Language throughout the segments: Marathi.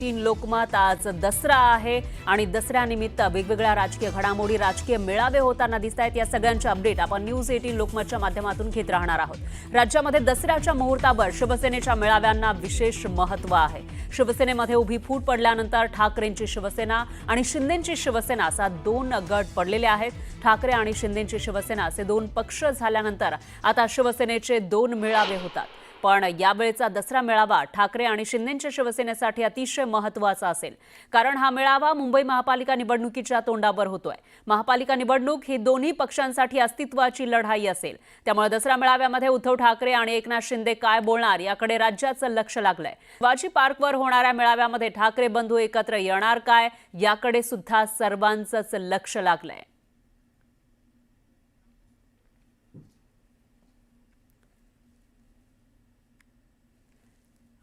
लोकमत आज दसरा आहे आणि दसऱ्यानिमित्त वेगवेगळ्या राजकीय घडामोडी राजकीय मेळावे होताना दिसतायत। या सगळ्यांचे अपडेट आपण न्यूज 18 लोकमतच्या माध्यमातून घेत राहणार आहोत। राज्यामध्ये दसऱ्याच्या मुहूर्तावर शिवसेनेच्या मेळाव्यांना विशेष महत्त्व आहे। शिवसेनेमध्ये उभी फूट पडल्यानंतर ठाकरेंची शिवसेना आणि शिंदेंची शिवसेना असा दोन गट पडलेले आहेत। ठाकरे आणि शिंदेंची शिवसेना असे दोन पक्ष झाल्यानंतर आता शिवसेनेचे दोन मेळावे होतात। पण यावेळेचा दसरा मेळावा ठाकरे आणि शिंदेंच्या शिवसेनेसाठी अतिशय महत्त्वाचा असेल, कारण हा मेळावा मुंबई महापालिका निवडणुकीच्या तोंडावर होतोय। महापालिका निवडणूक ही दोन्ही पक्षांसाठी अस्तित्वाची लढाई असेल। त्यामुळे दसरा मेळाव्यामध्ये उद्धव ठाकरे आणि एकनाथ शिंदे काय बोलणार याकडे राज्याचं लक्ष लागलंय। शिवाजी पार्कवर होणाऱ्या मेळाव्यामध्ये ठाकरे बंधू एकत्र येणार काय याकडे सुद्धा सर्वांचंच लक्ष लागलंय।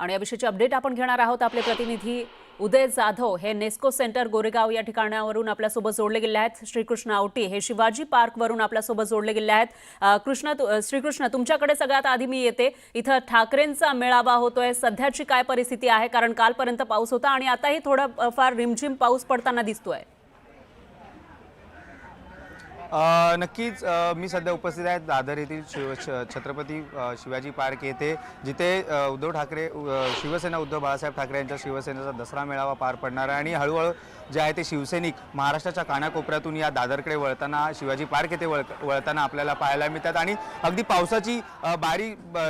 आणि याविषयीची अपडेट आपण घेणार आहोत। आपले प्रतिनिधी उदय जाधव हे नेस्को सेंटर गोरेगाव या ठिकाणावरून आपल्यासोबत जोडले गेले आहेत। श्रीकृष्ण आवटी हे शिवाजी पार्कवरून आपल्यासोबत जोडले गेले आहेत। श्रीकृष्ण तुमच्याकडे सगळ्यात आधी मी येते। इथं ठाकरेंचा मेळावा होतोय, सध्याची काय परिस्थिती आहे? कारण कालपर्यंत पाऊस होता आणि आताही थोडा फार रिमझिम पाऊस पडताना दिसतोय। नक्कीच मी सध्या उपस्थित आहे दादर येथील छत्रपती शिवाजी पार्क येथे, जिथे उद्धव ठाकरे शिवसेना उद्धव बाळासाहेब ठाकरे यांच्या शिवसेनेचा दसरा मेळावा पार पडणार आहे। आणि हळूहळू जे आहे ते शिवसैनिक महाराष्ट्राच्या कानाकोपऱ्यातून या दादरकडे वळताना शिवाजी पार्क येथे वळताना आपल्याला पाहायला मिळतात। आणि अगदी पावसाची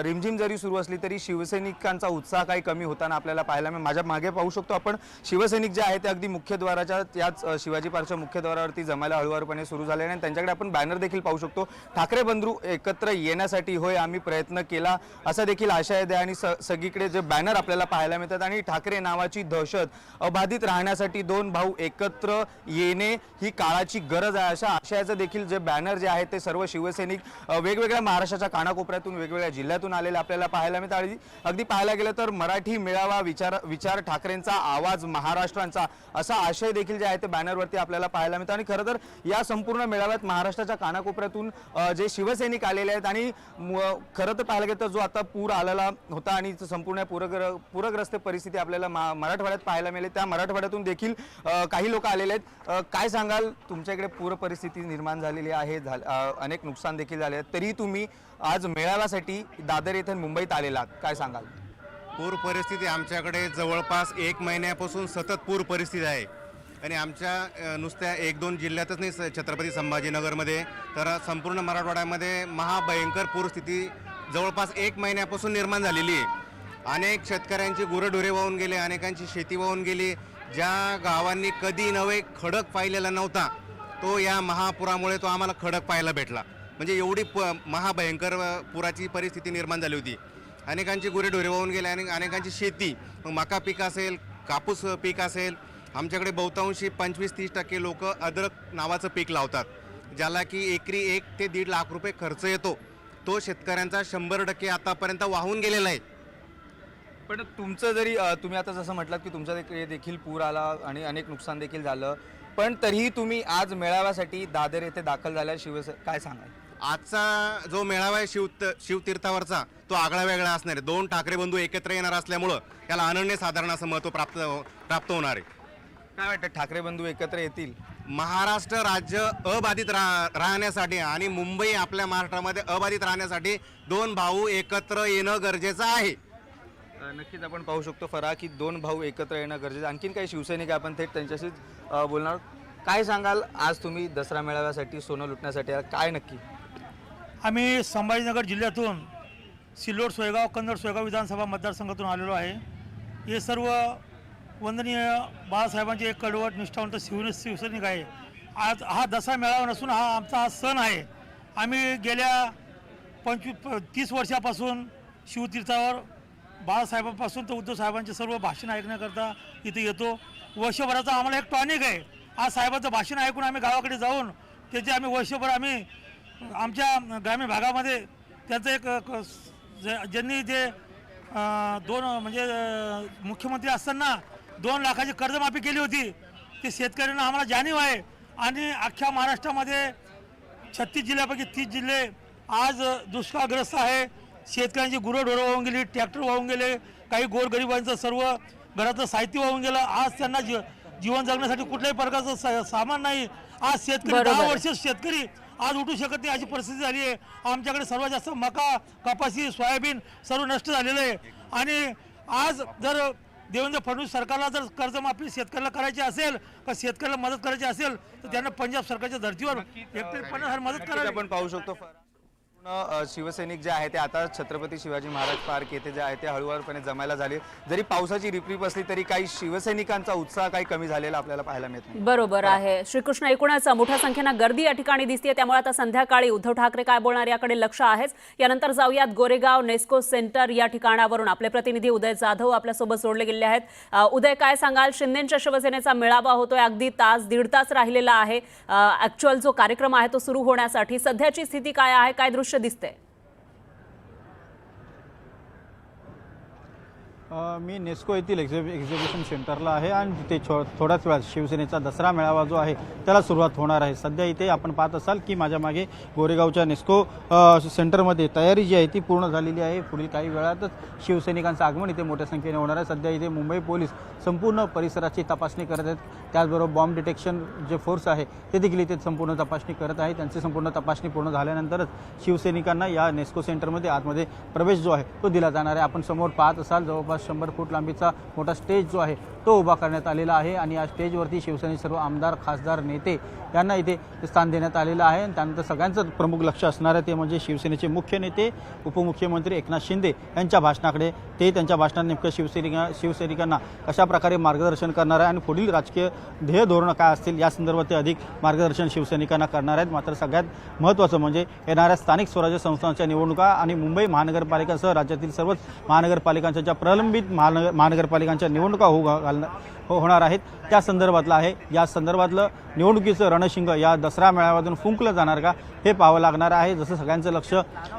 रिमझिम जरी सुरू असली तरी शिवसैनिकांचा उत्साह काही कमी होताना आपल्याला पाहायला मिळेल। माझ्या मागे पाहू शकतो आपण शिवसैनिक जे आहे ते अगदी मुख्यद्वाराच्या याच शिवाजी पार्कच्या मुख्यद्वारावरती जमायला हळूवारपणे सुरू झाले आणि त्यांच्याकडे आपण बॅनर देखील पाहू शकतो। ठाकरे बंधू एकत्र येण्यासाठी होय आम्ही प्रयत्न केला असा देखील आशय द्या। आणि सगळीकडे जे बॅनर आपल्याला पाहायला मिळतात आणि ठाकरे नावाची दहशत अबाधित राहण्यासाठी दोन भाऊ एकत्र येणे ही काळाची गरज आहे अशा आशयाचं देखील जे बॅनर जे आहेत ते सर्व शिवसैनिक वेगवेगळ्या महाराष्ट्राच्या कानाकोपऱ्यातून वेगवेगळ्या जिल्ह्यातून आलेले आपल्याला पाहायला मिळतात। आणि अगदी पाहायला गेलं तर मराठी मेळावा विचार ठाकरेंचा आवाज महाराष्ट्रांचा असा आशय देखील जे आहे ते बॅनरवरती आपल्याला पाहायला मिळतं। आणि खरं तर या संपूर्ण मेळाव्यात महाराष्ट्राच्या कानाकोपऱ्यातून जे शिवसैनिक आलेले आहेत आणि खरं तर पाहायला गेलं तर जो आता पूर आलेला होता आणि संपूर्ण पूरग्रस्त परिस्थिती आपल्याला मराठवाड्यात पाहायला मिळाली, त्या मराठवाड्यातून देखील काही लोक आलेले आहेत। काय सांगाल, तुमच्याकडे पूर परिस्थिती निर्माण झालेली आहे, अनेक नुकसान देखील झाले आहेत, तरी तुम्ही आज मेळाव्यासाठी दादर येथे मुंबईत आलेलात, काय सांगाल? पूर परिस्थिती आमच्याकडे जवळपास 1 महिन्यापासून सतत पूर परिस्थिती आहे आणि आमच्या नुसत्या 1-2 जिल्ह्यातच नाही, छत्रपती संभाजीनगरमध्ये तर संपूर्ण मराठवाड्यामध्ये महाभयंकर पूरस्थिती जवळपास 1 महिन्यापासून निर्माण झालेली आहे। अनेक शेतकऱ्यांची गुरंढोरे वाहून गेले, अनेकांची शेती वाहून गेली। ज्या गावांनी कधी नव्हे खडक पाहिलेला नव्हता तो या महापुरामुळे तो आम्हाला खडक पाहायला भेटला। म्हणजे एवढी महाभयंकर पुराची परिस्थिती निर्माण झाली होती। अनेकांची गुरेढोरे वाहून गेले आणि अनेकांची शेती, मग मका पीक असेल, कापूस पीक असेल, आमच्याकडे बहुतांशी 25-30% लोक अद्रक नावाचं पीक लावतात, ज्याला की एकरी 1 ते 1.5 लाख रुपये खर्च येतो। तो शेतकऱ्यांचा 100% आतापर्यंत वाहून गेलेला आहे। पण तुमचं जरी तुम्ही आता जसं म्हटलात की तुमच्या देखील पूर आला आणि अनेक नुकसान देखील झालं, पण तरीही तुम्ही आज मेळाव्यासाठी दादर येथे दाखल झाल्या, काय सांगाल? आजचा जो मेळावा आहे शिवतीर्थावरचा तो आगळा वेगळा असणार आहे। 2 ठाकरे बंधू एकत्र येणार असल्यामुळं याला अनन्यसाधारण असं महत्त्व प्राप्त होणार आहे। काय वाटतं, ठाकरे बंधू एकत्र येतील? महाराष्ट्र राज्य अबाधित राहण्यासाठी आणि मुंबई आपल्या महाराष्ट्रामध्ये अबाधित राहण्यासाठी 2 भाऊ एकत्र येणं गरजेचं आहे। नक्कीच आपण पाहू शकतो फरा की 2 भाऊ एकत्र येणं गरजेचं। आणखीन काही शिवसैनिक आपण थेट त्यांच्याशीच बोलणार। काय सांगाल, आज तुम्ही दसरा मेळाव्यासाठी सोनं लुटण्यासाठी काय नक्की? आम्ही संभाजीनगर जिल्ह्यातून सिल्लोड, सोयगाव, कन्नड सोयगाव विधानसभा मतदारसंघातून आलेलो आहे। हे सर्व वंदनीय बाळासाहेबांचे एक कडवट निष्ठावंत शिवसैनिक आहे। आज हा दसरा मेळावा नसून आमचा सण आहे। आम्ही गेल्या 25-30 वर्षापासून शिवतीर्थावर बाळासाहेबांपासून तर उद्धव साहेबांचे सर्व भाषण ऐकण्याकरता इथे येतो। वर्षभराचा आम्हाला एक टॉनिक आहे। आज साहेबांचं भाषण ऐकून आम्ही गावाकडे जाऊन त्याचे आम्ही वर्षभर आम्ही आमच्या ग्रामीण भागामध्ये त्यांचं एक ज्यांनी जे 2 म्हणजे मुख्यमंत्री असताना 2 लाखाची कर्जमाफी केली होती, ते शेतकऱ्यांना आम्हाला जाणीव आहे। आणि अख्ख्या महाराष्ट्रामध्ये 36 जिल्ह्यापैकी 30 जिल्हे आज दुष्काळग्रस्त आहे। शेतकऱ्यांची गुरंढोरं वाहून गेली, ट्रॅक्टर वाहून गेले, काही गोरगरिबांचं सर्व घराचं साहित्य वाहून गेलं. आज त्यांना जीवन जगण्यासाठी कुठल्याही प्रकारचं सामान नाही. आज शेतकरी बरोबर 10 आहे. वर्ष शेतकरी आज उठू शकत नाही अशी परिस्थिती झाली आहे. आमच्याकडे सर्वात जास्त मका, कपाशी, सोयाबीन सर्व नष्ट झालेलं आहे. आणि आज जर देवेंद्र फडणवीस सरकारला जर कर्जमाफी शेतकऱ्याला करायची असेल का शेतकऱ्याला मदत करायची असेल तर त्यांना पंजाब सरकारच्या धर्तीवर हेक्टरी 50,000 मदत नक्कीच करावी. आपण पाहू शकतो पूर्ण शिवसैनिक जे आहे ते आता छत्रपती शिवाजी महाराज पार्क येथे जे आहे ते हळूवारपणे जमायला झाले. जरी पावसाची रिपरिप असली तरी काही शिवसैनिकांचा उत्साह काही कमी झालेला आपल्याला पाहायला मिळत नाही. बरोबर आहे श्रीकृष्ण. एकूणच मोठ्या संख्येनं गर्दी या ठिकाणी दिसते. त्यामुळे आता संध्याकाळी उद्धव ठाकरे काय बोलणार याकडे लक्ष आहेच. यानंतर जाऊयात गोरेगाव नेस्को सेंटर या ठिकाणावरून आपले प्रतिनिधी उदय जाधव आपल्यासोबत जोडले गेले आहेत. उदय, काय सांगाल? शिंदेच्या शिवसेनेचा मेळावा होतोय, अगदी दीड तास राहिलेला आहे ऍक्च्युअल जो कार्यक्रम आहे तो सुरू होण्यासाठी. सध्याची स्थिती काय आहे, काय दृश्य दिसते? मी नेस्को येथील एक्झिबिशन सेंटरला आहे आणि तिथे थोड्याच वेळात शिवसेनेचा दसरा मेळावा जो आहे त्याला सुरुवात होणार आहे. सध्या इथे आपण पाहत असाल की माझ्या मागे गोरेगावच्या नेस्को सेंटरमध्ये तयारी जी आहे ती पूर्ण झालेली आहे. पुढील काही वेळातच शिवसैनिकांचं आगमन इथे मोठ्या संख्येने होणार आहे. सध्या इथे मुंबई पोलीस संपूर्ण परिसराची तपासणी करत आहेत. त्याचबरोबर बॉम्ब डिटेक्शन जे फोर्स आहे ते देखील इथे संपूर्ण तपासणी करत आहे. त्यांची संपूर्ण तपासणी पूर्ण झाल्यानंतरच शिवसैनिकांना या नेस्को सेंटरमध्ये आतमध्ये प्रवेश जो आहे तो दिला जाणार आहे. आपण समोर पाहत असाल जवळपास 100 फूट लांबीचा मोठा स्टेज जो आहे तो उभा करण्यात आलेला आहे आणि या स्टेजवरती शिवसेनेचे सर्व आमदार, खासदार, नेते यांना इथे स्थान देण्यात आलेलं आहे. आणि त्यानंतर सगळ्यांचं प्रमुख लक्ष असणार आहे ते म्हणजे शिवसेनेचे मुख्य नेते उपमुख्यमंत्री एकनाथ शिंदे यांच्या भाषणाकडे. ते त्यांच्या भाषणात नेमकं शिवसैनिकांना कशा प्रकारे मार्गदर्शन करणार आहे आणि पुढील राजकीय ध्येय धोरणं काय असतील या संदर्भात ते अधिक मार्गदर्शन शिवसैनिकांना करणार आहेत. मात्र सगळ्यात महत्त्वाचं म्हणजे येणाऱ्या स्थानिक स्वराज्य संस्थांच्या निवडणुका आणि मुंबई महानगरपालिकासह राज्यातील सर्वच महानगरपालिकांच्या ज्या प्रलंबित महानगरपालिकांच्या निवडणुका होणार आहेत त्या संदर्भातलं आहे. या संदर्भातलं निवडणुकीचं रणशिंग या दसरा मेळाव्यातून फुंकलं जाणार का हे पाहावं लागणार आहे. जसं सगळ्यांचं लक्ष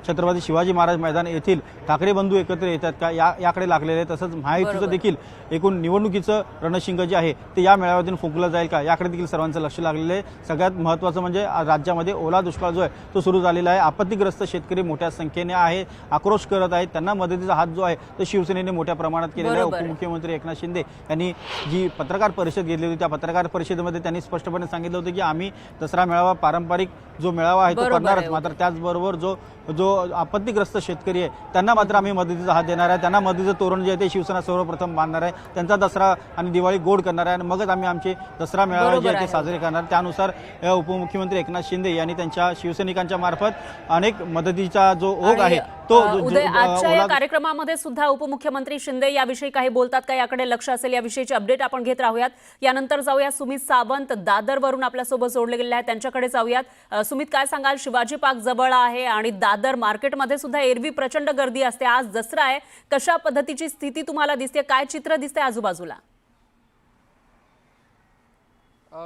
छत्रपती शिवाजी महाराज मैदान येथील ठाकरे बंधू एकत्र येतात का याकडे लागलेलं आहे. तसंच महायुतीचं देखील एकूण निवडणुकीचं रणशिंग जे आहे ते या मेळाव्यातून फुंकलं जाईल का याकडे देखील सर्वांचं लक्ष लागलेलं आहे. सगळ्यात महत्त्वाचं म्हणजे राज्यामध्ये ओला दुष्काळ जो आहे तो सुरू झालेला आहे. आपत्तीग्रस्त शेतकरी मोठ्या संख्येने आहे, आक्रोश करत आहेत. त्यांना मदतीचा हात जो आहे तो शिवसेनेने मोठ्या प्रमाणात केलेला आहे. उपमुख्यमंत्री एकनाथ शिंदे यांनी जी पत्रकार परिषद घेतली होती त्या पत्रकार परिषदेमध्ये त्यांनी स्पष्टपणे सांगितलं होतं की आम्ही दसरा मेळावा पारंपरिक जो मेळावा आहे तो करणारच. मात्र त्याचबरोबर जो आपत्तीग्रस्त शेतकरी आहे त्यांना मात्र आम्ही मदतीचा हात देणार आहे. त्यांना मदतीचं तोरण जे आहे ते शिवसेना सर्वप्रथम बांधणार आहे. त्यांचा दसरा आणि दिवाळी गोड करणार आहे आणि मगच आम्ही आमचे दसरा मेळावा जे आहे ते साजरे करणार. त्यानुसार उपमुख्यमंत्री एकनाथ शिंदे यांनी त्यांच्या शिवसैनिकांच्या मार्फत अनेक मदतीचा जो ओघ आहे तो आजच्या या कार्यक्रमामध्ये सुद्धा उपमुख्यमंत्री शिंदे याविषयी काही बोलतात का याकडे लक्ष असेल. याविषयीची अपडेट आपण घेत राहूयात. यानंतर जाऊया सुमित सावंत दादरवरून आपल्यासोबत जोडले गेले आहेत, त्यांच्याकडे जाऊयात. सुमित, काय सांगाल? शिवाजी पार्क जवळ आहे आणि दादर मार्केटमध्ये सुद्धा एरवी प्रचंड गर्दी असते. आज दसरा आहे, कशा पद्धतीची स्थिती तुम्हाला दिसते? काय चित्र दिसते आजूबाजूला?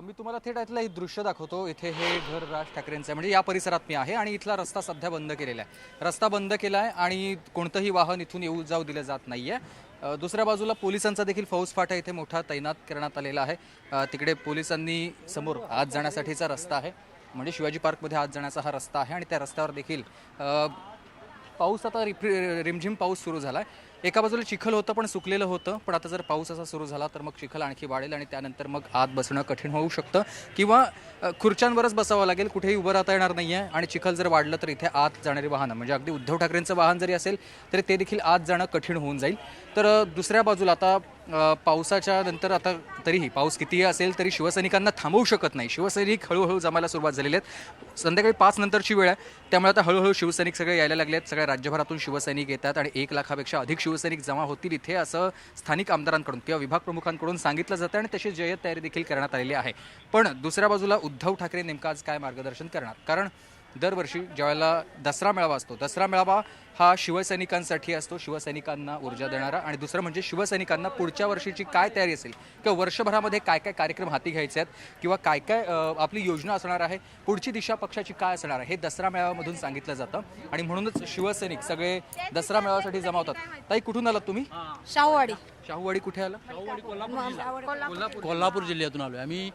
मी तुम्हाला थेट इथलं हे दृश्य दाखवतो. इथे हे घर राज ठाकरेंचं म्हणजे या परिसरात मी आहे आणि इथला रस्ता सध्या बंद केलेला आहे. रस्ता बंद केला आहे आणि कोणतंही वाहन इथून येऊ जाऊ दिलं जात नाही आहे. दुसऱ्या बाजूला पोलिसांचा देखील फौजफाटा इथे मोठा तैनात करण्यात आलेला आहे. तिकडे पोलिसांनी समोर आत जाण्यासाठीचा रस्ता आहे, म्हणजे शिवाजी पार्कमध्ये आत जाण्याचा हा रस्ता आहे आणि त्या रस्त्यावर देखील पाऊस आता रिमझिम पाऊस सुरू झाला आहे. एका बाजूला चिखल होतं पण सुकलेलं होतं, पण आता जर पाऊस असा सुरू झाला तर मग चिखल आणखी वाढेल आणि त्यानंतर मग आत बसणं कठीण होऊ शकतं किंवा खुर्च्यांवरच बसावं लागेल, कुठेही उभं राहता येणार नाही आहे. आणि चिखल जर वाढलं तर इथे आत जाणारी वाहनं म्हणजे अगदी उद्धव ठाकरेंचं वाहन जरी असेल तरी ते देखील आत जाणं कठीण होऊन जाईल. तर दुसऱ्या बाजूला आता पावसाच्या नंतर आता तरीही पाऊस कितीही असेल तरी शिवसैनिकांना थांबवू शकत नाही. शिवसैनिक हळूहळू जमायला सुरुवात झालेली आहेत. संध्याकाळी 5 नंतरची वेळ आहे, त्यामुळे आता हळूहळू शिवसैनिक सगळे यायला लागले आहेत. सगळ्या राज्यभरातून शिवसैनिक येतात आणि 1 लाखापेक्षा अधिक शिवसैनिक जमा होतील इथे असं स्थानिक आमदारांकडून किंवा विभाग प्रमुखांकडून सांगितलं जातं आणि तशी जय्यत तयारी देखील करण्यात आलेली आहे. पण दुसऱ्या बाजूला उद्धव ठाकरे नेमकं आज काय मार्गदर्शन करणार? कारण दरवर्षी ज्यावेळेला दसरा मेळावा असतो, दसरा मेळावा हा शिवसैनिकांसाठी असतो, शिवसैनिकांना ऊर्जा देणारा. आणि दुसरं म्हणजे शिवसैनिकांना पुढच्या वर्षीची काय तयारी असेल किंवा वर्षभरामध्ये काय काय कार्यक्रम हाती घ्यायचे आहेत किंवा काय काय आपली योजना असणार आहे, पुढची दिशा पक्षाची काय असणार आहे हे दसरा मेळाव्यामधून सांगितलं जातं. आणि म्हणूनच शिवसैनिक सगळे दसरा मेळाव्यासाठी जमा होतात. ताई, कुठून आलात तुम्ही? शाहूवाडी. शाहूवाडी कुठे आला? कोल्हापूर जिल्ह्यातून आलो आहे आम्ही.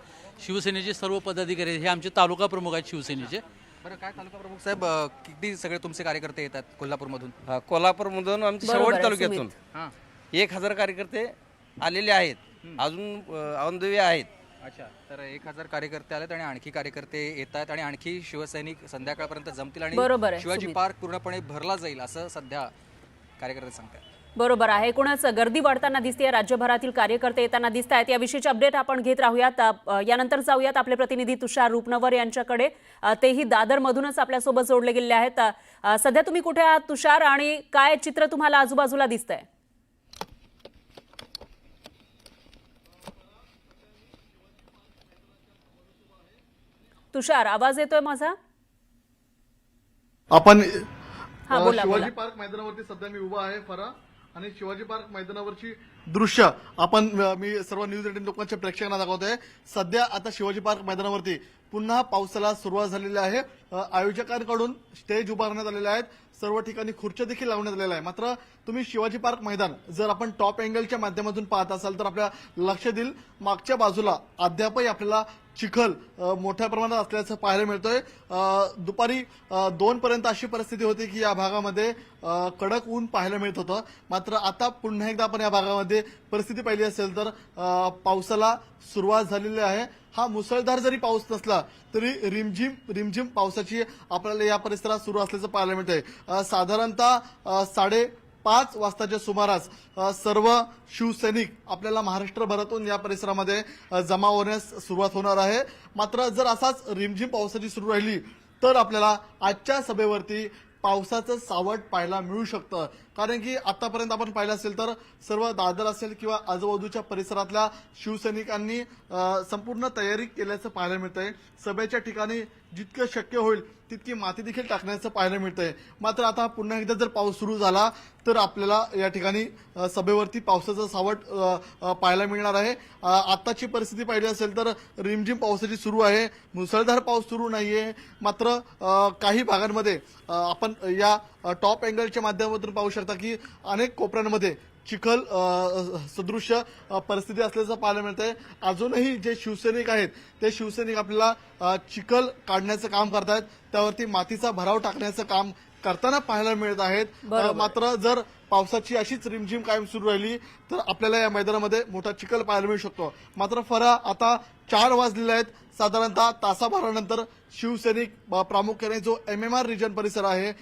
शिवसेनेचे सर्व पदाधिकारी हे आमचे तालुका प्रमुख आहेत शिवसेनेचे. बरं, काय तालुका प्रमुख साहेब, किती सगळे तुमचे कार्यकर्ते येतात कोल्हापूरमधून? कोल्हापूरमधून आमच्या शेवट तालुक्यातून हां, 1000 कार्यकर्ते आलेले आहेत, अजून ऑन द वे आहेत. अच्छा, तर 1000 कार्यकर्ते आलेत आणि आणखी कार्यकर्ते येत आहेत आणि आणखी शिवसैनिक संध्याकाळपर्यंत जमतील आणि बरोबर आहे, शिवाजी सुमित. पार्क पूर्णपणे भरला जाईल असं सध्या कार्यकर्ते सांगतात. बरोबर आहे. एकूणच गर्दी वाढताना दिसते, राज्यभरातील कार्यकर्ते येताना दिसत आहेत. याविषयीचे अपडेट आपण घेत राहूयात. यानंतर जाऊयात आपले प्रतिनिधी तुषार रूपनवर यांच्याकडे. तेही दादरमधूनच आपल्यासोबत जोडले गेलेले आहेत. सध्या तुम्ही कुठे आहात तुषार, आणि काय चित्र तुम्हाला आजूबाजूला दिसतंय? तुषार, आवाज येतोय माझा? आपण हा, बोला, शिवाजी बोला. पार्क मैदानावरती सध्या मी उभा आहे फरा आणि शिवाजी पार्क मैदानावरची दृश्य आपण मी सर्व न्यूज 18 लोकांच्या प्रेक्षकांना दाखवतोय. सध्या आता शिवाजी पार्क मैदानावरती पुन्हा पावसाला सुरुवात झालेली आहे. आयोजकांकडून स्टेज उभारण्यात आलेले आहेत, सर्व ठिकाणी खुर्च्या देखील लावण्यात आलेल्या आहे. मात्र तुम्ही शिवाजी पार्क मैदान जर आपण टॉप अँगलच्या माध्यमातून पाहत असाल तर आपल्या लक्षात येईल मागच्या बाजूला अद्यापही आपल्याला चिखल मोठ्या प्रमाणात असल्याचं पाहायला मिळतोय. दुपारी 2 पर्यंत अशी परिस्थिती होती की या भागामध्ये कडक ऊन पाहायला मिळत होतं. मात्र आता पुन्हा एकदा आपण या भागामध्ये परिस्थिती पाहिली असेल तर पावसाला सुरुवात झालेली आहे. हा मुसळधार जरी पाऊस नसला तरी रिमझिम पावसाची आपल्याला या परिसरात सुरू असल्याचं पाहायला मिळतंय. साधारणतः 5:30 वाजताच्या सुमारास सर्व शिवसैनिक आपल्याला महाराष्ट्रभरातून या परिसरामध्ये जमा होण्यास सुरुवात होणार आहे. मात्र जर असाच रिमझिम पावसाची सुरू राहिली तर आपल्याला आजच्या सभेवरती पावसाचं सावट पाहायला मिळू शकतं. कारण की आतापर्यंत आपण पाहिलं असेल तर सर्व दादर असेल किंवा आजूबाजूच्या परिसरातल्या शिवसैनिकांनी संपूर्ण तयारी केल्याचं पाहायला मिळतंय. सभेच्या ठिकाणी जितकं शक्य होईल तितकी माती देखील टाकण्याचं पाहायला मिळतंय. मात्र आता पुन्हा एकदा जर पाऊस सुरू झाला तर आपल्याला या ठिकाणी सभेवरती पावसाचं सावट पाहायला मिळणार आहे. आताची परिस्थिती पाहिली असेल तर रिमझिम पावसाची सुरू आहे, मुसळधार पाऊस सुरू नाहीये. मात्र काही भागांमध्ये आपण या टॉप अँगलच्या माध्यमातून पाहू शकता की अनेक कोपऱ्यांमध्ये चिखल सदृश्य परिस्थिती असल्याचं पाहायला मिळतंय. अजूनही जे शिवसैनिक आहेत ते शिवसैनिक आपल्याला चिखल काढण्याचं काम करतायत, त्यावरती मातीचा भराव टाकण्याचं काम करताना पाहायला मिळत आहेत. मात्र जर पावसाची अशीच रिमझिम कायम सुरू राहिली तर आपल्याला या मैदानामध्ये मोठा चिखल पाहायला मिळू शकतो. मात्र फरा आता 4 वाजलेले आहेत. साधारणतः तासाभरानंतर शिवसैनिक प्रामुख्याने जो MMR रिजन परिसर आहे,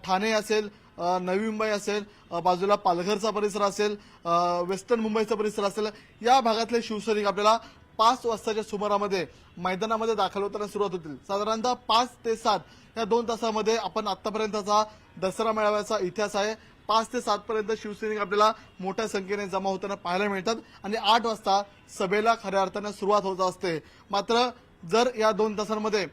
ठाणे असेल, नवी मुंबई असेल, बाजूला पालघरचा परिसर असेल, वेस्टर्न मुंबईचा परिसर असेल, या भागातले शिवसैनिक आपल्याला 5 वाजताच्या सुमारामध्ये मैदानामध्ये दाखल होताना सुरुवात होतील. साधारणतः 5 ते 7 या 2 तासामध्ये आपण आतापर्यंतचा दसरा मेळाव्याचा इतिहास आहे. 5 ते 7 पर्यंत शिवसैनिक आपल्याला मोठ्या संख्येने जमा होताना पाहायला मिळतात आणि 8 वाजता सभेला खऱ्या अर्थाने सुरुवात होत असते. मात्र जर या 2 तासांमध्ये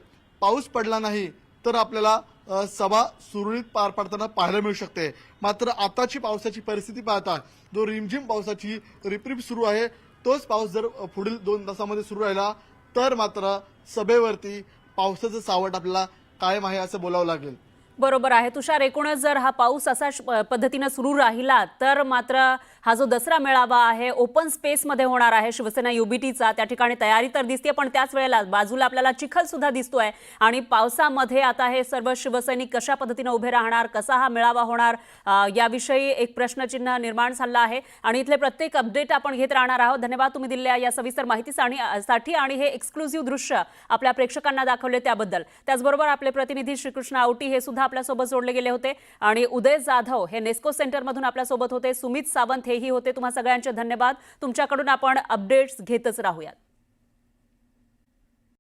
पाऊस पडला नाही तर आपल्याला सभा सुरळीत पार पडताना पाहायला मिळू शकते. मात्र आताची पावसाची परिस्थिती पाहता जो रिमझिम पावसाची रिपरिप सुरू आहे तोच पाऊस जर पुढील 2 तासामध्ये सुरू राहिला तर मात्र सभेवरती पावसाचं सावट आपल्याला कायम आहे असं बोलावं लागेल. बरोबर आहे तुषार. एकूणच जर हा पाऊस असा पद्धतीने सुरू राहिला तर मात्र हा जो दसरा मेळावा आहे ओपन स्पेसमध्ये होणार आहे शिवसेना युबीटीचा. त्या ठिकाणी तयारी तर दिसते, पण त्याच वेळेला बाजूला आपल्याला चिखल सुद्धा दिसतोय. आणि पावसामध्ये आता हे सर्व शिवसैनिक कशा पद्धतीने उभे राहणार, कसा हा मेळावा होणार, याविषयी एक प्रश्नचिन्ह निर्माण झालं आहे. आणि इथले प्रत्येक अपडेट आपण घेत राहणार आहोत. धन्यवाद तुम्ही दिलेल्या या सविस्तर माहितीसाठी आणि हे एक्सक्लुझिव्ह दृश्य आपल्या प्रेक्षकांना दाखवले त्याबद्दल. त्याचबरोबर आपले प्रतिनिधी श्रीकृष्ण आवटी हे सुद्धा आपल्यासोबत जोडले गेले होते आणि उदय जाधव हे नेस्को सेंटरमधून आपल्यासोबत होते. सुमित सावंत हेही होते. तुम्हा सगळ्यांचे धन्यवाद. तुमच्याकडून आपण अपडेट्स घेतच राहूयात.